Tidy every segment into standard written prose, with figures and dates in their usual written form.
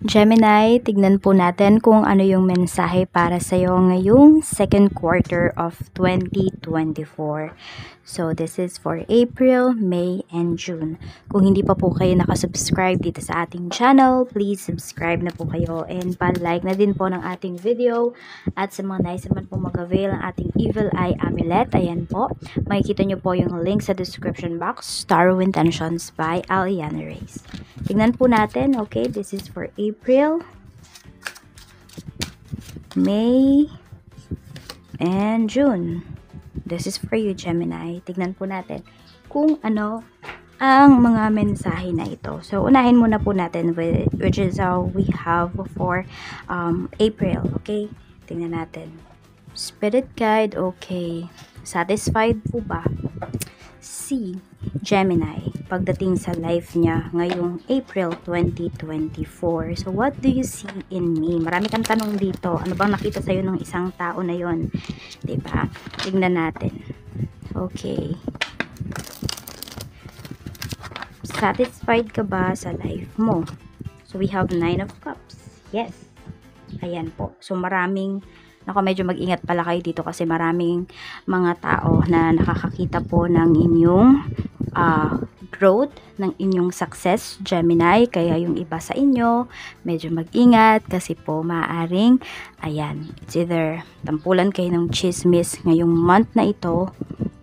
Gemini, tignan po natin kung ano yung mensahe para sa iyo ngayong second quarter of 2024. So, this is for April, May, and June. Kung hindi pa po kayo nakasubscribe dito sa ating channel, please subscribe na po kayo and pa-like na din po ng ating video. At sa mga nais naman po mag-avail ng ating Evil Eye Amulet, ayan po, makikita nyo po yung link sa description box, Tarot Intentions by Aliana Reyes. Tingnan po natin, okay, this is for April, May, and June. This is for you, Gemini. Tignan po natin kung ano ang mga mensahe na ito. So, unahin muna po natin which is we have for April, okay? Tingnan natin. Spirit guide, okay. Satisfied po ba si Gemini pagdating sa life niya ngayong April 2024? So, what do you see in me? Marami kang tanong dito. Ano bang nakita sa'yo ng isang tao na yon? Diba? Tignan natin. Okay. Satisfied ka ba sa life mo? So, we have 9 of Cups. Yes. Ayan po. So, maraming medyo mag-ingat pala kayo dito kasi maraming mga tao na nakakakita po ng inyong growth, ng inyong success, Gemini. Kaya yung iba sa inyo, medyo mag-ingat kasi po maaring, ayan, it's either tampulan kayo ng chismis ngayong month na ito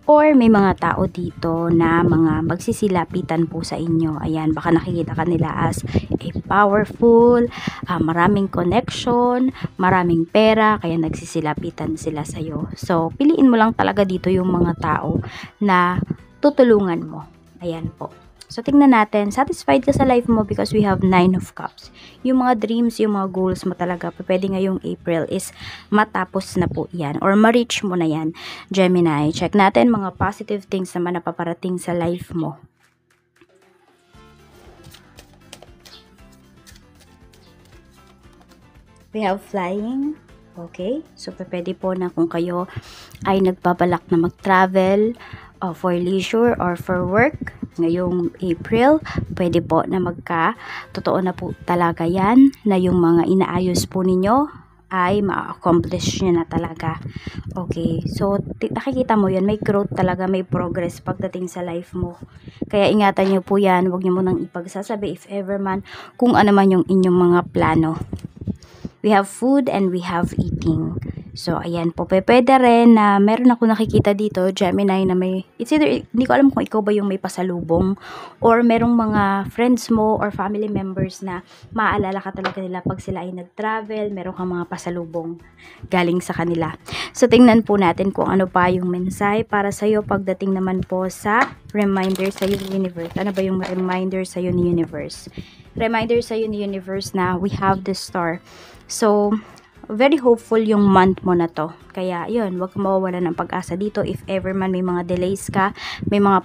or may mga tao dito na mga magsisilapitan po sa inyo. Ayan, baka nakikita ka nila as a powerful, maraming connection, maraming pera, kaya nagsisilapitan sila sa'yo. So, piliin mo lang talaga dito yung mga tao na tutulungan mo. Ayan po. So, tingnan natin, satisfied ka sa life mo because we have 9 of Cups. Yung mga dreams, yung mga goals mo talaga, pwede ngayong April is matapos na po yan or ma-reach mo na yan, Gemini. Check natin mga positive things naman na paparating sa life mo. We have flying. Okay, so pwede po na kung kayo ay nagbabalak na mag-travel for leisure or for work ngayong April, pwede po na totoo na po talaga yan na yung mga inaayos po ninyo ay ma-accomplish nyo na talaga. Okay, so nakikita mo yan, may growth talaga, may progress pagdating sa life mo. Kaya ingatan nyo po yan, huwag nyo munang ipagsasabi if ever man kung ano man yung inyong mga plano. We have food and we have eating. So, ayan po. Pwede rin na meron ako nakikita dito, Gemini, na may, it's either, hindi ko alam kung ikaw ba yung may pasalubong or merong mga friends mo or family members na maaalala ka talaga nila pag sila ay nag-travel, meron kang mga pasalubong galing sa kanila. So, tingnan po natin kung ano pa yung mensahe para sa'yo pagdating naman po sa reminder sa'yo ni Universe. Ano ba yung reminder sa'yo ni Universe? Reminder sa'yo ni Universe na we have the star. So, very hopeful yung month mo na to. Kaya, yun, wag mawawala ng pag-asa dito. If ever man may mga delays ka, may mga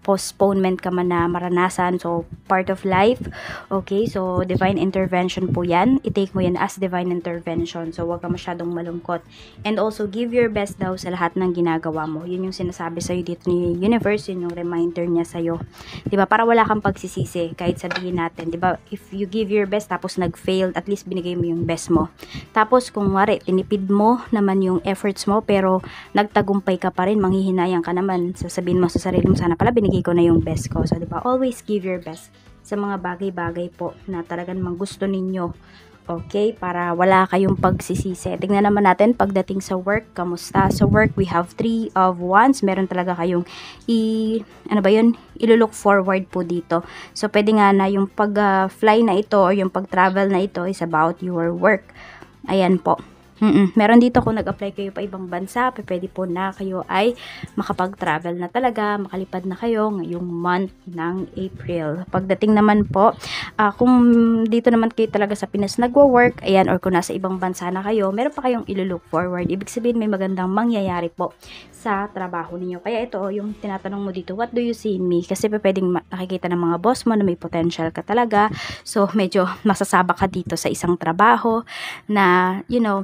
postponement ka man na maranasan. So, part of life. Okay, so, divine intervention po yan. I-take mo yan as divine intervention. So, wag ka masyadong malungkot. And also, give your best daw sa lahat ng ginagawa mo. Yun yung sinasabi sa'yo dito ni Universe. Yun yung reminder niya sa'yo. Diba? Para wala kang pagsisisi. Kahit sabihin natin, diba? If you give your best, tapos nag-fail, at least binigay mo yung best mo. Tapos, kung wari, tinipid mo naman yung efforts mo, pero nagtagumpay ka pa rin, manghihinayang ka naman. Sasabihin mo sa sarili mo, sana pala binigay ko na yung best ko. So, diba? Always give your best sa mga bagay-bagay po na talagang gusto ninyo. Okay? Para wala kayong pagsisisi. Tingnan naman natin pagdating sa work. Kamusta? Sa work, we have 3 of Wands. Meron talaga kayong ilo-look forward po dito. So, pwede nga na yung pag-fly na ito or yung pag-travel na ito is about your work. Ayan po. Meron dito kung nag-apply kayo pa ibang bansa, pwede po na kayo ay makapag-travel na talaga, makalipad na kayo ngayong month ng April. Pagdating naman po, kung dito naman kayo talaga sa Pinas nagwo-work, ayan, or kung nasa ibang bansa na kayo, meron pa kayong ilo-look forward. Ibig sabihin may magandang mangyayari po sa trabaho ninyo. Kaya ito, yung tinatanong mo dito, what do you see in me? Kasi pwedeng nakikita ng mga boss mo na may potential ka talaga. So, medyo masasabak ka dito sa isang trabaho na, you know,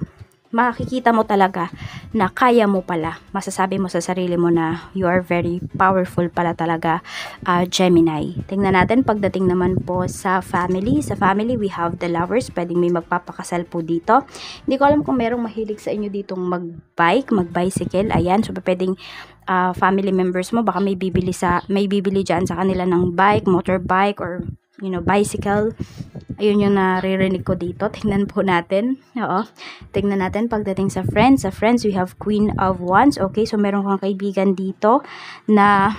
makikita mo talaga na kaya mo pala. Masasabi mo sa sarili mo na you are very powerful pala talaga, Gemini. Tingnan natin pagdating naman po sa family. Sa family, we have the lovers. Pwedeng may magpapakasal po dito. Hindi ko alam kung merong mahilig sa inyo ditong mag-bike, mag-bicycle. Ayan, so pwedeng family members mo, baka may bibili dyan sa kanila ng bike, motorbike, or bicycle. Ayun yung naririnig ko dito. Tingnan po natin. Oo. Tingnan natin pagdating sa friends. Sa friends, we have Queen of Wands. Okay, so meron kang kaibigan dito na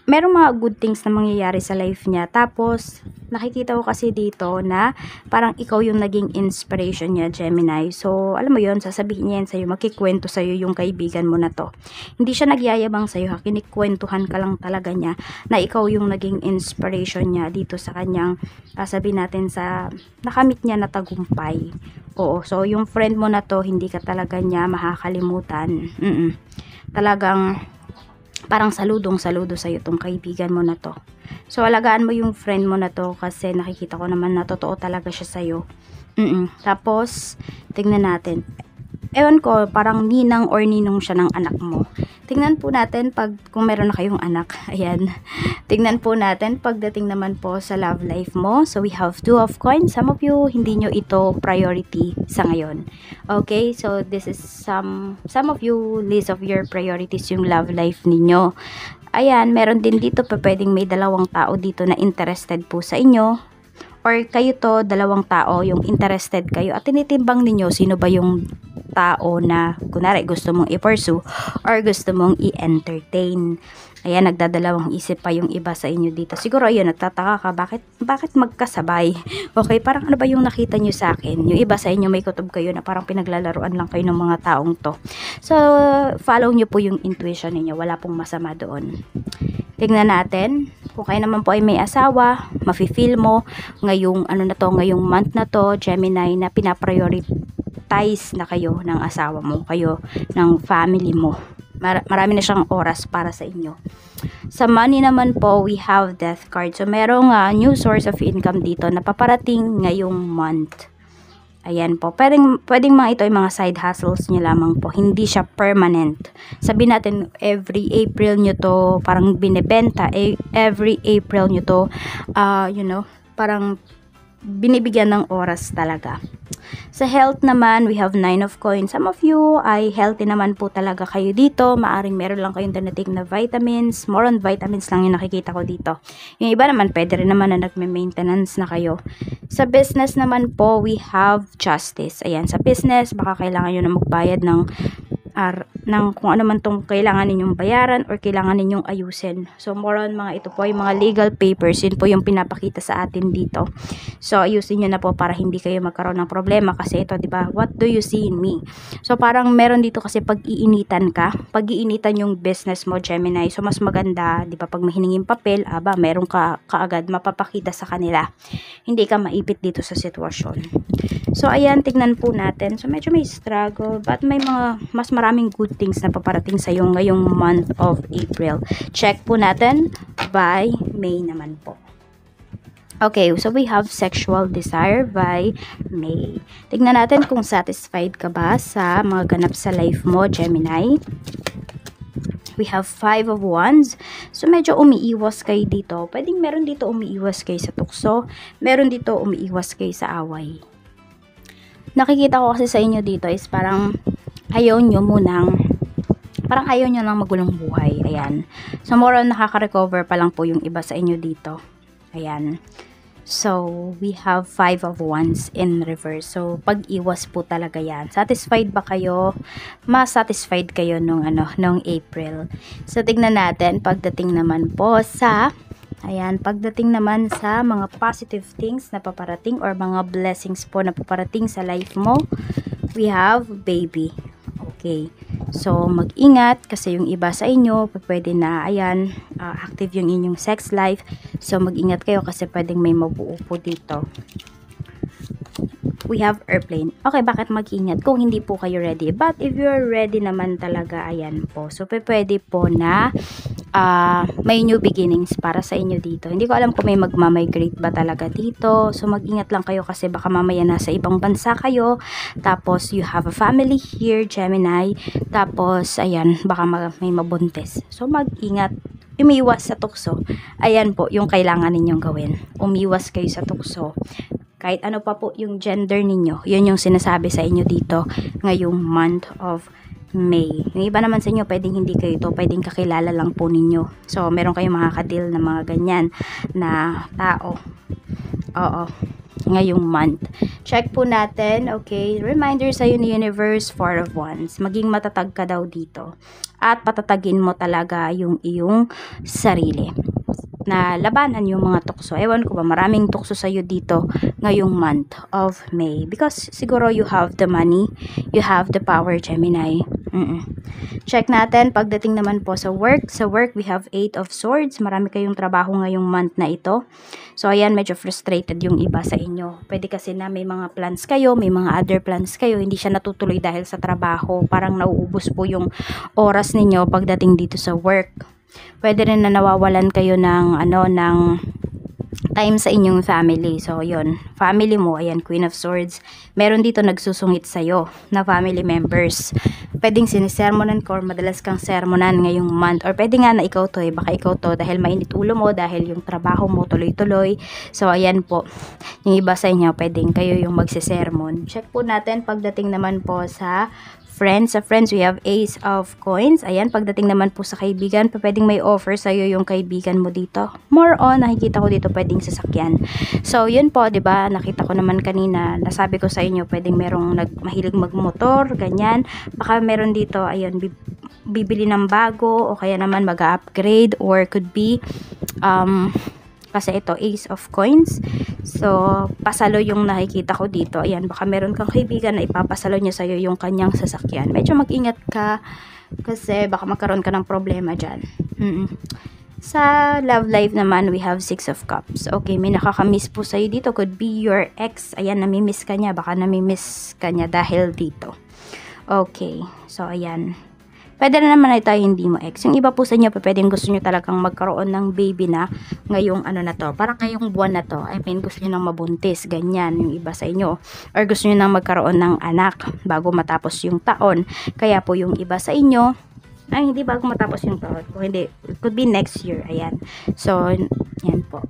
merong mga good things na mangyayari sa life niya. Tapos, nakikita ko kasi dito na parang ikaw yung naging inspiration niya, Gemini. So, alam mo yon, sasabihin niya yan sa'yo, magkikwento sa'yo yung kaibigan mo na to. Hindi siya nagyayabang sa'yo, kinikwentuhan ka lang talaga niya na ikaw yung naging inspiration niya dito sa kanyang, sabihin natin sa nakamit niya na tagumpay. Oo, so yung friend mo na to, hindi ka talaga niya makakalimutan. Talagang parang saludong-saludo sa'yo tong kaibigan mo na to. So, alagaan mo yung friend mo na to kasi nakikita ko naman na totoo talaga siya sa'yo. Tapos, tingnan natin. Ewan ko, parang ninang or ninong siya ng anak mo. Tingnan po natin kung meron na kayong anak. Ayan. Tingnan po natin pagdating naman po sa love life mo. So, we have 2 of coins. Some of you, hindi nyo ito priority sa ngayon. Okay? So, this is some of you, list of your priorities yung love life ninyo. Ayan, meron din dito pwedeng may 2 tao dito na interested po sa inyo. Or kayo to, 2 tao yung interested kayo at tinitimbang ninyo sino ba yung tao na kunwari gusto mong i-pursue or gusto mong i-entertain. Ayan, nagdadalawang isip pa yung iba sa inyo dito. Siguro ayun, nagtataka ka, bakit magkasabay? Okay, parang ano ba yung nakita nyo sa akin? Yung iba sa inyo may kutob kayo na parang pinaglalaruan lang kayo ng mga taong to. So, follow nyo po yung intuition ninyo. Wala pong masama doon. Tingnan natin. Kung kayo naman po ay may asawa, mafe-feel mo ngayong ngayong month na to, Gemini, na pinaprioritize na kayo ng asawa mo, kayo ng family mo. Marami na siyang oras para sa inyo. Sa money naman po, we have Death card. So, merong new source of income dito na paparating ngayong month. Ayan po. Pwedeng mga ito ay mga side hustles nyo lamang po. Hindi siya permanent. Sabihin natin, every April nyo to parang binibenta. Every April nyo to, parang binibigyan ng oras talaga. Sa health naman, we have 9 of coins. Some of you ay healthy naman po talaga kayo dito. Maaring meron lang kayong tinatik na vitamins. More on vitamins lang yung nakikita ko dito. Yung iba naman, pwede rin naman na nagme-maintenance na kayo. Sa business naman po, we have justice. Ayan, sa business, baka kailangan nyo na magbayad ng kung ano man tong kailangan ninyong bayaran or kailangan ninyong ayusin. So, more on mga ito po yung mga legal papers. Yun po yung pinapakita sa atin dito. So, ayusin nyo na po para hindi kayo magkaroon ng problema kasi ito, di ba? What do you see in me? So, parang meron dito kasi pag-iinitan yung business mo, Gemini. So, mas maganda, di ba? Pag may hiningin papel, meron ka kaagad mapapakita sa kanila. Hindi ka maipit dito sa sitwasyon. So, ayan, tignan po natin. So, medyo may struggle, but may mga mas maraming good things na paparating sa iyo ngayong month of April. Check po natin by May naman po. Okay, so we have sexual desire by May. Tignan natin kung satisfied ka ba sa mga ganap sa life mo, Gemini. We have 5 of Wands. So, medyo umiiwas kayo dito. Pwedeng meron dito umiiwas kayo sa tukso. Meron dito umiiwas kayo sa away. Nakikita ko kasi sa inyo dito is parang ayaw nyo lang magulong buhay. Ayan. So, more on nakaka-recover pa lang po yung iba sa inyo dito. Ayan. So, we have 5 of Wands in reverse. So, pag-iwas po talaga yan. Satisfied ba kayo? Mas satisfied kayo nung April. So, tignan natin pagdating naman po sa pagdating naman sa mga positive things na paparating or mga blessings po na paparating sa life mo, we have baby. Okay. So, mag-ingat kasi yung iba sa inyo, pwede na, active yung inyong sex life. So, mag-ingat kayo kasi pwedeng may mabuo po dito. We have airplane. Okay, bakit mag-ingat kung hindi po kayo ready? But if you're ready naman talaga, ayan po. So, pwede po na may new beginnings para sa inyo dito. Hindi ko alam kung may magmamigrate ba talaga dito. So mag-ingat lang kayo kasi baka mamaya nasa ibang bansa kayo. Tapos you have a family here, Gemini. Tapos ayan, baka may mabuntis. So mag-ingat. Umiwas sa tukso. Ayan po yung kailangan ninyong gawin. Umiwas kayo sa tukso. Kahit ano pa po yung gender ninyo. Yun yung sinasabi sa inyo dito ngayong month of May. Yung iba naman sa inyo, pwedeng hindi kayo ito, pwedeng kakilala lang po ninyo. So, meron kayong makakadeal na mga ganyan na tao. Oo. Ngayong month. Check po natin, okay? Reminder sa'yo ni Universe, 4 of Wands. Maging matatag ka daw dito. At patatagin mo talaga yung iyong sarili. Na labanan yung mga tukso. Ewan ko ba, maraming tukso sa'yo dito ngayong month of May. Because siguro you have the money, you have the power, Gemini. Check natin, pagdating naman po sa work. Sa work, we have 8 of Swords. Marami kayong trabaho ngayong month na ito. So, ayan, medyo frustrated yung iba sa inyo. Pwede kasi na may mga plans kayo, may mga other plans kayo. Hindi siya natutuloy dahil sa trabaho. Parang nauubos po yung oras ninyo pagdating dito sa work. Pwede rin na nawawalan kayo ng time sa inyong family. So, yun. Family mo, ayan, Queen of Swords. Meron dito nagsusungit sa'yo na family members. Pwedeng sinisermonan ko or madalas kang sermonan ngayong month. Or pwede nga na ikaw to baka ikaw to dahil mainit ulo mo, dahil yung trabaho mo tuloy-tuloy. So, ayan po. Yung iba sa inyo, pwedeng kayo yung magsisermon. Check po natin pagdating naman po sa friends. Sa friends, we have Ace of Coins. Ayan, pagdating naman po sa kaibigan, pwedeng may offer sa'yo yung kaibigan mo dito. More on, nakikita ko dito pwedeng sasakyan. So, yun po, 'di ba? Nakita ko naman kanina, nasabi ko sa inyo, pwedeng merong mahilig magmotor, ganyan. Baka meron dito, ayun, bibili ng bago o kaya naman mag-upgrade or could be kasi ito, Ace of Coins. So, pasalo yung nakikita ko dito. Ayan, baka meron kang kaibigan na ipapasalo niya sa'yo yung kanyang sasakyan. Medyo mag-ingat ka kasi baka magkaroon ka ng problema dyan. Sa love life naman, we have 6 of Cups. Okay, may nakakamiss po sa'yo dito. Could be your ex. Ayan, namimiss ka niya. Baka namimiss ka niya dahil dito. Okay, so ayan. Pwede na naman na tayo hindi mo ex. Yung iba po sa inyo, pwedeng gusto nyo talagang magkaroon ng baby na ngayong ano na to. Parang ngayong buwan na to. I mean, gusto nyo nang mabuntis. Ganyan yung iba sa inyo. Or gusto nyo nang magkaroon ng anak bago matapos yung taon. Kaya po yung iba sa inyo, ay hindi bago matapos yung taon. Kung hindi, it could be next year. Ayan. So, yan po.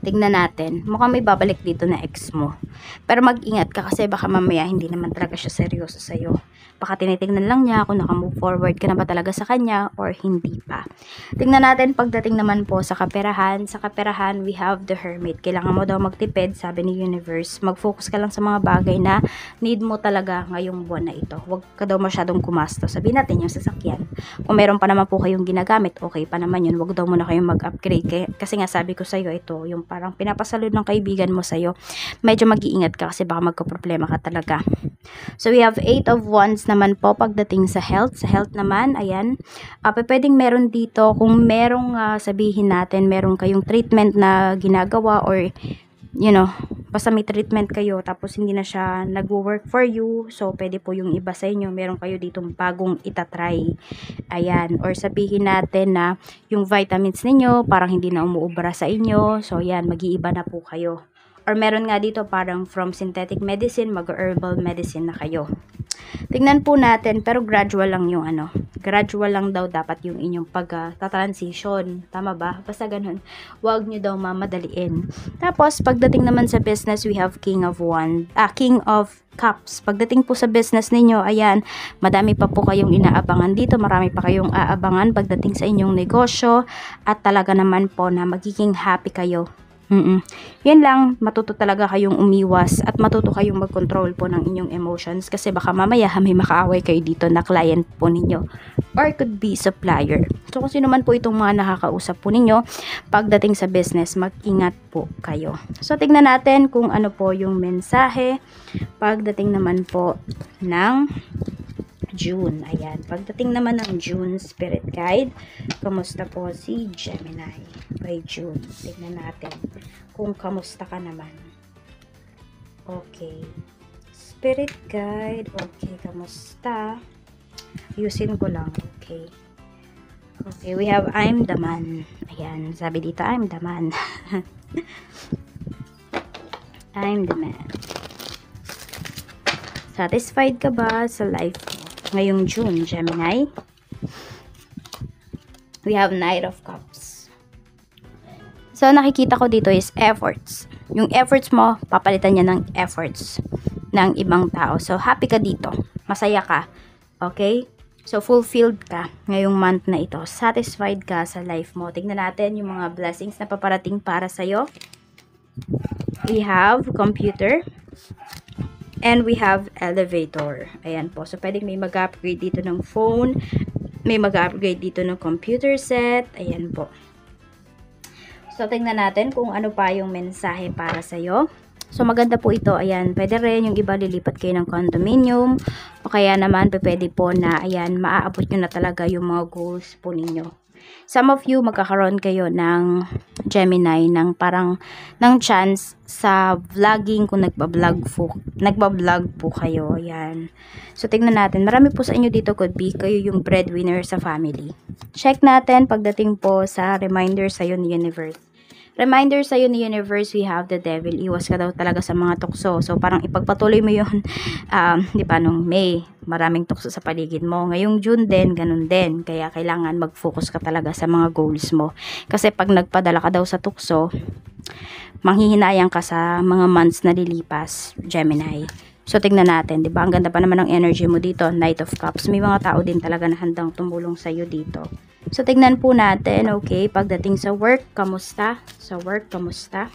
Tignan natin. Mukhang may babalik dito na ex mo. Pero mag-ingat ka kasi baka mamaya hindi naman talaga siya seryoso sa'yo. Baka tinitignan lang niya kung naka-move forward ka na ba talaga sa kanya or hindi pa. Tignan natin pagdating naman po sa kaperahan. Sa kaperahan, we have the Hermit. Kailangan mo daw magtipid, sabi ni Universe. Mag-focus ka lang sa mga bagay na need mo talaga ngayong buwan na ito. Huwag ka daw masyadong kumasto. Sabihin natin yung sasakyan. Kung meron pa naman po kayong ginagamit, okay pa naman yun. Huwag daw muna kayong mag-upgrade. Kasi nga sabi ko sa'yo, ito, yung parang pinapasalo ng kaibigan mo sa'yo. Medyo mag-iingat ka kasi baka magka-problema ka talaga. So, we have 8 of Wands naman po pagdating sa health. Sa health naman, ayan, pwedeng meron dito, kung merong sabihin natin, meron kayong treatment na ginagawa or, you know, basta may treatment kayo tapos hindi na siya nagwo-work for you. So, pwede po yung iba sa inyo, meron kayo ditong bagong itatry. Ayan, or sabihin natin na yung vitamins ninyo, parang hindi na umuubra sa inyo. So, ayan, mag-iiba na po kayo. Or meron nga dito parang from synthetic medicine, mag-herbal medicine na kayo. Tingnan po natin, pero gradual lang yung gradual lang daw dapat yung inyong pag-transition. Tama ba? Basta ganun. Huwag nyo daw mamadaliin. Tapos, pagdating naman sa business, we have King of Cups. Pagdating po sa business ninyo, ayan, madami pa po kayong inaabangan dito. Marami pa kayong aabangan pagdating sa inyong negosyo. At talaga naman po na magiging happy kayo. Yan lang, matuto talaga kayong umiwas at matuto kayong mag-control po ng inyong emotions kasi baka mamaya may makaaway kayo dito na client po ninyo or could be supplier. So kung sino man po itong mga nakakausap po ninyo pagdating sa business, mag-ingat po kayo. So tignan natin kung ano po yung mensahe pagdating naman po ng June. Ayan. Pagdating naman ng June Spirit Guide, kamusta po si Gemini by June? Tignan natin kung kamusta ka naman. Okay. Spirit Guide. Okay, kamusta? Ayusin ko lang. Okay. Okay, we have I'm the man. Ayan, sabi dito, I'm the man. I'm the man. Satisfied ka ba sa life mo ngayong June, Gemini? We have Knight of Cups. So, nakikita ko dito is efforts. Yung efforts mo, papalitan niya ng efforts ng ibang tao. So, happy ka dito. Masaya ka. Okay? So, fulfilled ka ngayong month na ito. Satisfied ka sa life mo. Tingnan natin yung mga blessings na paparating para sa'yo. We have computer. And we have elevator. Ayan po. So, pwedeng may mag-upgrade dito ng phone. May mag-upgrade dito ng computer set. Ayan po. So, tingnan natin kung ano pa yung mensahe para sa'yo. So, maganda po ito. Ayan, pwede rin yung iba lilipat kayo ng condominium. O kaya naman, pwede po na, ayan, maaabot nyo na talaga yung mga goals po ninyo. Some of you, magkakaroon kayo ng Gemini, ng parang, ng chance sa vlogging kung nagbablog po kayo. Ayan. So, tingnan natin. Marami po sa inyo dito could be kayo yung breadwinner sa family. Check natin pagdating po sa reminder sa'yo ni Universe. Reminder sa'yo ni Universe, we have the devil. Iwas ka daw talaga sa mga tukso. So, parang ipagpatuloy mo yun. Di ba, nung May, maraming tukso sa paligid mo. Ngayong June din, ganun din. Kaya kailangan mag-focus ka talaga sa mga goals mo. Kasi pag nagpadala ka daw sa tukso, manghihinayang ka sa mga months na lilipas, Gemini. So, tignan natin, di ba? Ang ganda pa naman ng energy mo dito, Knight of Cups. May mga tao din talaga na handang tumulong sa'yo dito. So, tignan po natin, okay, pagdating sa work, kamusta? Sa work, kamusta?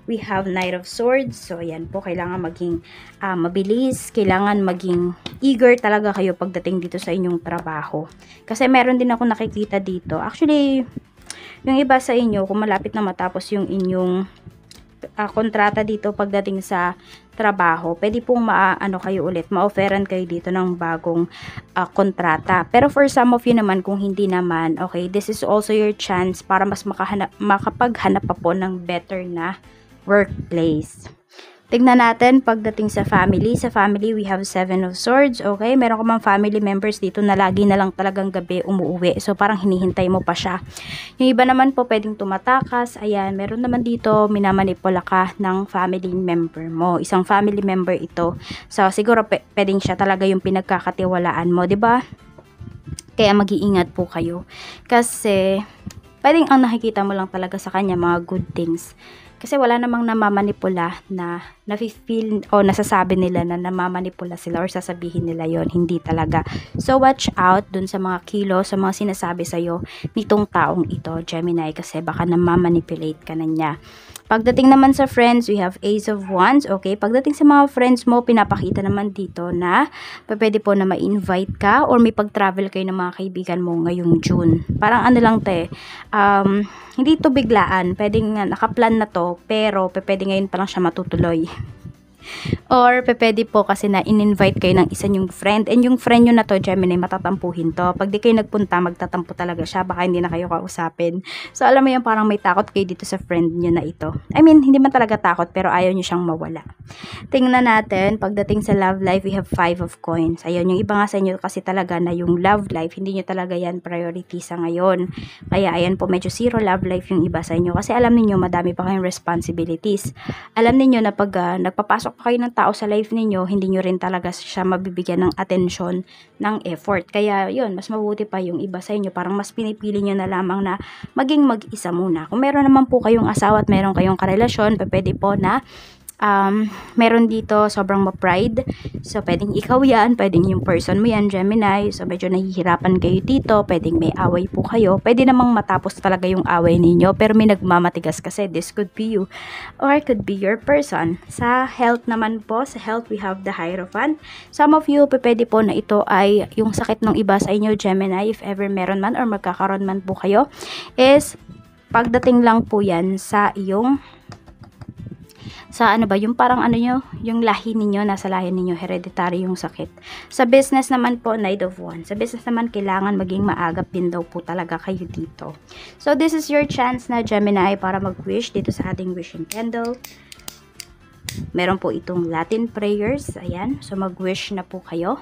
We have Knight of Swords. So, ayan po, kailangan maging mabilis, kailangan maging eager talaga kayo pagdating dito sa inyong trabaho. Kasi meron din ako nakikita dito. Actually, yung iba sa inyo, kung malapit na matapos yung inyong kontrata dito pagdating sa trabaho, pwede pong kayo ulit, ma-offeran kayo dito ng bagong kontrata. Pero for some of you naman, kung hindi naman, okay, this is also your chance para mas makapaghanap pa po ng better na workplace. Tignan natin pagdating sa family. Sa family, we have 7 of Swords. Okay, meron ka mang family members dito na lagi na lang talagang gabi umuuwi. So, parang hinihintay mo pa siya. Yung iba naman po, pwedeng tumatakas. Ayan, meron naman dito, minamanipula ka ng family member mo. Isang family member ito. So, siguro pwedeng siya talaga yung pinagkakatiwalaan mo, 'di ba? Kaya mag-iingat po kayo. Kasi, pwedeng ang nakikita mo lang talaga sa kanya, mga good things. Kasi wala namang namamanipula na nafe-feel o nasasabi nila na namamanipula sila or sasabihin nila yon, hindi talaga. So, watch out dun sa mga kilo, sa mga sinasabi sa'yo nitong taong ito, Gemini, kasi baka namamanipulate ka na niya. Pagdating naman sa friends, we have Ace of Wands. Okay, pagdating sa mga friends mo, pinapakita naman dito na pwede po na ma-invite ka or may pag-travel kayo ng mga kaibigan mo ngayong June. Parang ano lang te, hindi to biglaan. Pwedeng nakaplan na to, pero pwede ngayon pa lang siya matutuloy. Or pwede po kasi na in-invite kayo ng isa nyong friend, and yung friend nyo na to, Gemini, matatampuhin to. Pag di kayo nagpunta, magtatampo talaga siya, baka hindi na kayo kausapin. So alam mo yan, parang may takot kayo dito sa friend nyo na ito. I mean, hindi man talaga takot, pero ayaw nyo siyang mawala. Tingnan natin, pagdating sa love life, we have 5 of coins. Ayun, yung iba nga sa inyo kasi talaga na yung love life, hindi nyo talaga yan priority sa ngayon. Kaya ayan po, medyo zero love life yung iba sa inyo, kasi alam niyo madami pa kayong responsibilities. Alam niyo na pag nagpapasok kayo ng tao sa life ninyo, hindi nyo rin talaga siya mabibigyan ng atensyon, ng effort. Kaya yun, mas mabuti pa yung iba sa inyo, parang mas pinipili nyo na lamang na maging mag-isa muna. Kung meron naman po kayong asawa at meron kayong karelasyon, pwede po na meron dito sobrang ma-pride. So, pwedeng ikaw yan, pwedeng yung person mo yan, Gemini. So, medyo nahihirapan kayo dito, pwedeng may away po kayo. Pwede namang matapos talaga yung away ninyo, pero may nagmamatigas kasi. This could be you, or could be your person. Sa health naman po, sa health, we have the Hierophant. Some of you, pwede po na ito ay yung sakit ng iba sa inyo, Gemini, if ever meron man or magkakaroon man po kayo, is pagdating lang po yan sa iyong yung parang yung lahi ninyo, nasa lahi ninyo, hereditary yung sakit. Sa business naman po, Knight of Wands. Sa business naman, kailangan maging maagap din daw po talaga kayo dito. So, this is your chance na Gemini para mag-wish dito sa ating wishing candle. Meron po itong Latin prayers. Ayan. So, mag-wish na po kayo.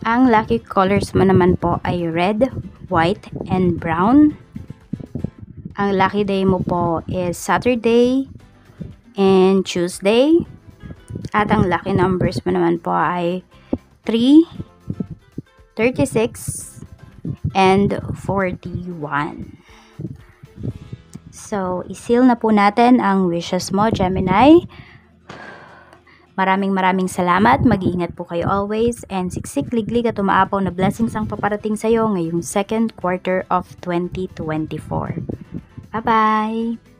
Ang lucky colors mo naman po ay red, white, and brown. Ang lucky day mo po is Saturday and Tuesday. At ang lucky numbers mo naman po ay 3, 36, and 41. So, isil na po natin ang wishes mo, Gemini. Maraming salamat. Mag-iingat po kayo always. And siksik, liglig at umaapaw na blessings ang paparating sa iyo ngayong second quarter of 2024. Bye-bye!